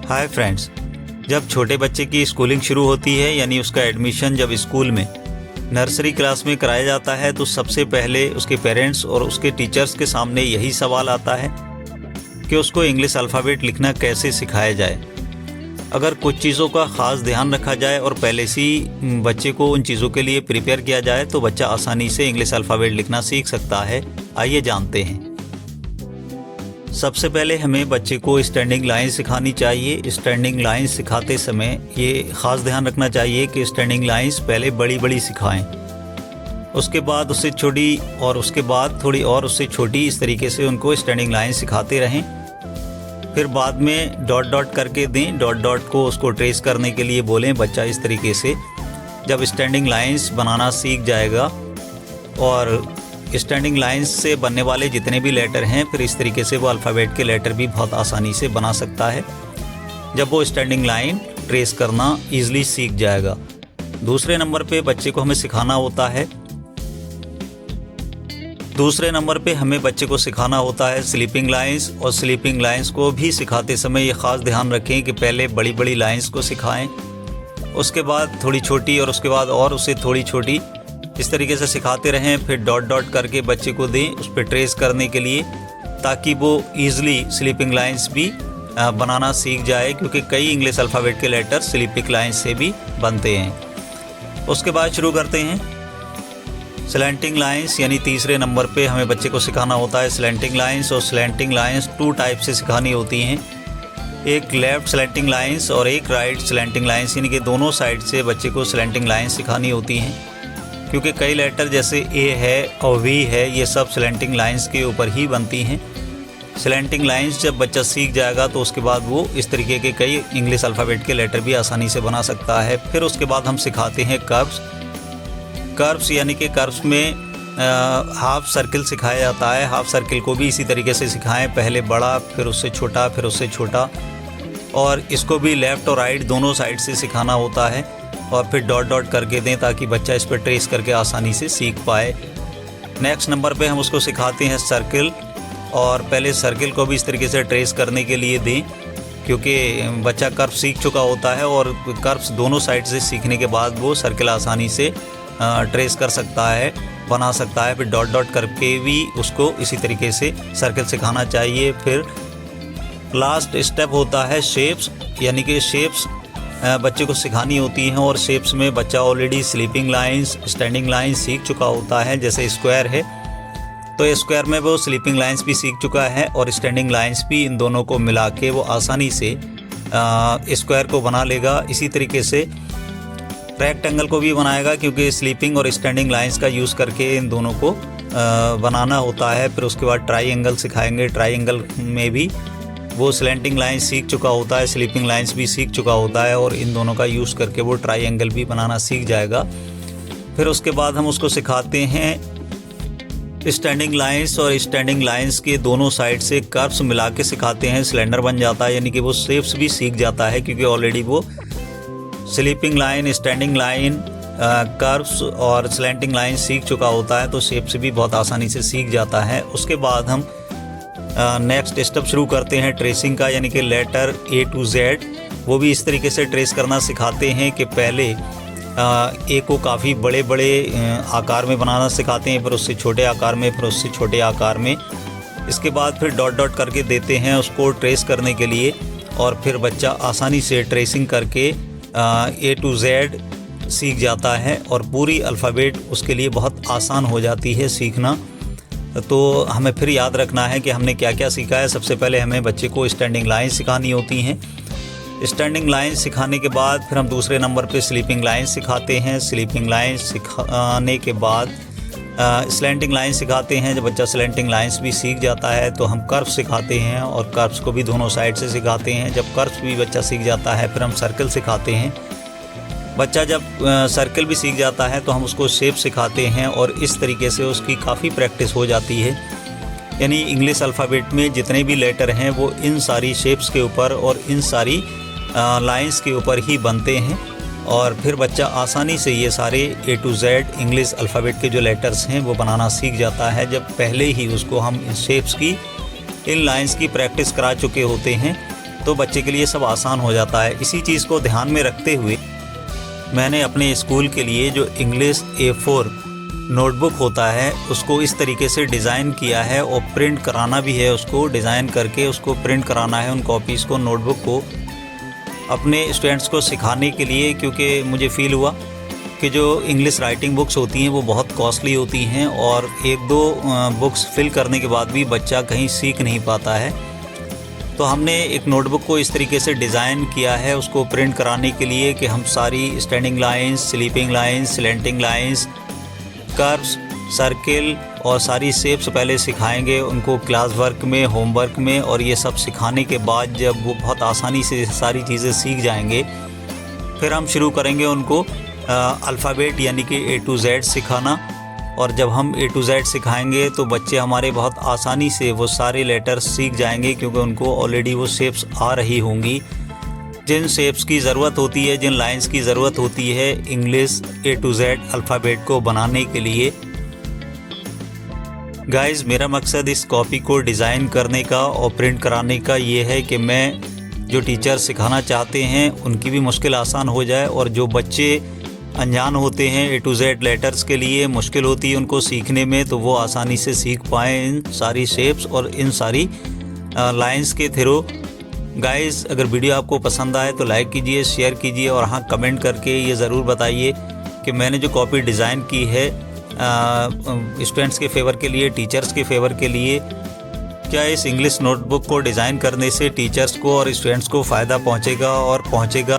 Hi friends, जब छोटे बच्चे की स्कूलिंग शुरू होती है यानी उसका एडमिशन जब स्कूल में नर्सरी क्लास में कराया जाता है तो सबसे पहले उसके पेरेंट्स और उसके टीचर्स के सामने यही सवाल आता है कि उसको इंग्लिश अल्फ़ाबेट लिखना कैसे सिखाया जाए। अगर कुछ चीज़ों का ख़ास ध्यान रखा जाए और पहले से ही बच्चे को उन चीज़ों के लिए प्रिपेयर किया जाए तो बच्चा आसानी से इंग्लिश अल्फ़ाबेट लिखना सीख सकता है। आइए जानते हैं। सबसे पहले हमें बच्चे को स्टैंडिंग लाइन सिखानी चाहिए। स्टैंडिंग लाइन सिखाते समय ये ख़ास ध्यान रखना चाहिए कि स्टैंडिंग लाइंस पहले बड़ी बड़ी सिखाएं, उसके बाद उससे छोटी और उसके बाद थोड़ी और उससे छोटी, इस तरीके से उनको स्टैंडिंग लाइन सिखाते रहें। फिर बाद में डॉट डॉट करके दें, डॉट डॉट को उसको ट्रेस करने के लिए बोलें। बच्चा इस तरीके से जब स्टैंडिंग लाइंस बनाना सीख जाएगा और स्टैंडिंग लाइंस से बनने वाले जितने भी लेटर हैं फिर इस तरीके से वो अल्फ़ाबेट के लेटर भी बहुत आसानी से बना सकता है जब वो स्टैंडिंग लाइन ट्रेस करना ईज़िली सीख जाएगा। दूसरे नंबर पे बच्चे को हमें सिखाना होता है स्लीपिंग लाइंस। और स्लीपिंग लाइंस को भी सिखाते समय ये ख़ास ध्यान रखें कि पहले बड़ी बड़ी लाइंस को सिखाएं, उसके बाद थोड़ी छोटी और उसके बाद और उससे थोड़ी छोटी, इस तरीके से सिखाते रहें। फिर डॉट डॉट करके बच्चे को दें उस पर ट्रेस करने के लिए, ताकि वो ईज़िली स्लीपिंग लाइंस भी बनाना सीख जाए, क्योंकि कई इंग्लिश अल्फ़ाबेट के लेटर स्लीपिंग लाइंस से भी बनते हैं। उसके बाद शुरू करते हैं स्लैंटिंग लाइंस, यानी तीसरे नंबर पे हमें बच्चे को सिखाना होता है स्लैंटिंग लाइंस। और स्लैंटिंग लाइंस 2 टाइप से सिखानी होती हैं, एक लेफ़्ट स्लैंटिंग लाइंस और एक राइट स्लैंटिंग लाइंस, यानी कि दोनों साइड से बच्चे को स्लैंटिंग लाइंस सिखानी होती हैं। क्योंकि कई लेटर जैसे ए है और वी है, ये सब स्लैंटिंग लाइंस के ऊपर ही बनती हैं। स्लैंटिंग लाइंस जब बच्चा सीख जाएगा तो उसके बाद वो इस तरीके के कई इंग्लिश अल्फ़ाबेट के लेटर भी आसानी से बना सकता है। फिर उसके बाद हम सिखाते हैं कर्व्स, यानी कि कर्व्स में हाफ सर्किल सिखाया जाता है। हाफ सर्किल को भी इसी तरीके से सिखाएं, पहले बड़ा फिर उससे छोटा फिर उससे छोटा, और इसको भी लेफ़्ट और राइट दोनों साइड से सिखाना होता है। और फिर डॉट डॉट करके दें ताकि बच्चा इस पर ट्रेस करके आसानी से सीख पाए। नेक्स्ट नंबर पे हम उसको सिखाते हैं सर्किल, और पहले सर्किल को भी इस तरीके से ट्रेस करने के लिए दें, क्योंकि बच्चा कर्व सीख चुका होता है और कर्व्स दोनों साइड से सीखने के बाद वो सर्किल आसानी से ट्रेस कर सकता है, बना सकता है। फिर डॉट डॉट करके भी उसको इसी तरीके से सर्किल सिखाना चाहिए। फिर लास्ट स्टेप होता है शेप्स, यानी कि शेप्स बच्चे को सिखानी होती हैं। और शेप्स में बच्चा already sleeping lines, standing lines सीख चुका होता है। जैसे स्क्वायर है तो स्क्वायर में वो स्लीपिंग लाइंस भी सीख चुका है और स्टैंडिंग लाइंस भी, इन दोनों को मिला के वो आसानी से स्क्वायर को बना लेगा। इसी तरीके से रेक्टेंगल को भी बनाएगा, क्योंकि स्लीपिंग और स्टैंडिंग लाइंस का यूज़ करके इन दोनों को बनाना होता है। फिर उसके बाद ट्राइंगल सिखाएंगे। ट्राइंगल में भी वो स्लैंटिंग लाइन सीख चुका होता है, स्लीपिंग लाइंस भी सीख चुका होता है, और इन दोनों का यूज़ करके वो ट्राइंगल भी बनाना सीख जाएगा। फिर उसके बाद हम उसको सिखाते हैं स्टैंडिंग लाइंस, और स्टैंडिंग लाइंस के दोनों साइड से कर्व्स मिला के सिखाते हैं। सिलेंडर बन जाता है, यानी कि वो शेप्स भी सीख जाता है, क्योंकि ऑलरेडी वो sleeping line, standing line, curves और स्लैंटिंग लाइन सीख चुका होता है, तो शेप्स भी बहुत आसानी से सीख जाता है। उसके बाद हम नेक्स्ट स्टेप शुरू करते हैं ट्रेसिंग का, यानी कि लेटर A to Z। वो भी इस तरीके से ट्रेस करना सिखाते हैं कि पहले ए को काफ़ी बड़े बड़े आकार में बनाना सिखाते हैं, फिर उससे छोटे आकार में, फिर उससे छोटे आकार में। इसके बाद फिर डॉट डॉट करके देते हैं उसको ट्रेस करने के लिए, और फिर बच्चा आसानी से ट्रेसिंग करके A to Z सीख जाता है और पूरी अल्फ़ाबेट उसके लिए बहुत आसान हो जाती है सीखना। तो हमें फिर याद रखना है कि हमने क्या क्या सीखा है। सबसे पहले हमें बच्चे को स्टैंडिंग लाइन सिखानी होती हैं। स्टैंडिंग लाइन सिखाने के बाद फिर हम दूसरे नंबर पे स्लीपिंग लाइन सिखाते हैं। स्लीपिंग लाइन सिखाने के बाद स्लैंटिंग लाइन सिखाते हैं। जब बच्चा स्लैंटिंग लाइंस भी सीख जाता है तो हम कर्व सिखाते हैं, और कर्व्स को भी दोनों साइड से सिखाते हैं। जब कर्व्स भी बच्चा सीख जाता है फिर हम सर्कल सिखाते हैं। बच्चा जब सर्कल भी सीख जाता है तो हम उसको शेप सिखाते हैं, और इस तरीके से उसकी काफ़ी प्रैक्टिस हो जाती है। यानी इंग्लिश अल्फ़ाबेट में जितने भी लेटर हैं वो इन सारी शेप्स के ऊपर और इन सारी लाइंस के ऊपर ही बनते हैं, और फिर बच्चा आसानी से ये सारे A to Z English alphabet के जो लेटर्स हैं वो बनाना सीख जाता है, जब पहले ही उसको हम इन शेप्स की, इन लाइंस की प्रैक्टिस करा चुके होते हैं। तो बच्चे के लिए सब आसान हो जाता है। इसी चीज़ को ध्यान में रखते हुए मैंने अपने स्कूल के लिए जो इंग्लिश A4 नोटबुक होता है उसको इस तरीके से डिज़ाइन किया है, और प्रिंट कराना भी है, उसको डिज़ाइन करके उसको प्रिंट कराना है उन कॉपीज़ को, नोटबुक को, अपने स्टूडेंट्स को सिखाने के लिए। क्योंकि मुझे फ़ील हुआ कि जो इंग्लिश राइटिंग बुक्स होती हैं वो बहुत कॉस्टली होती हैं, और एक दो बुक्स फिल करने के बाद भी बच्चा कहीं सीख नहीं पाता है। तो हमने एक नोटबुक को इस तरीके से डिज़ाइन किया है उसको प्रिंट कराने के लिए कि हम सारी standing lines, sleeping lines, slanting lines, curves, circle और सारी शेप्स पहले सिखाएंगे उनको क्लास वर्क में, होमवर्क में, और ये सब सिखाने के बाद जब वो बहुत आसानी से सारी चीज़ें सीख जाएंगे, फिर हम शुरू करेंगे उनको अल्फ़ाबेट यानी कि A to Z सिखाना। और जब हम A to Z सिखाएंगे तो बच्चे हमारे बहुत आसानी से वो सारे लेटर्स सीख जाएंगे, क्योंकि उनको ऑलरेडी वो शेप्स आ रही होंगी। जिन शेप्स की ज़रूरत होती है, जिन लाइंस की ज़रूरत होती है English A to Z alphabet को बनाने के लिए। गाइज़, मेरा मकसद इस कॉपी को डिज़ाइन करने का और प्रिंट कराने का ये है कि मैं जो टीचर सिखाना चाहते हैं उनकी भी मुश्किल आसान हो जाए, और जो बच्चे अनजान होते हैं A to Z लेटर्स के लिए, मुश्किल होती है उनको सीखने में, तो वो आसानी से सीख पाएँ इन सारी शेप्स और इन सारी लाइंस के थ्रू। गाइस, अगर वीडियो आपको पसंद आए तो लाइक कीजिए, शेयर कीजिए, और हाँ कमेंट करके ये ज़रूर बताइए कि मैंने जो कॉपी डिज़ाइन की है स्टूडेंट्स के फेवर के लिए, टीचर्स के फेवर के लिए, क्या इस इंग्लिश नोटबुक को डिज़ाइन करने से टीचर्स को और स्टूडेंट्स को फ़ायदा पहुँचेगा और पहुँचेगा।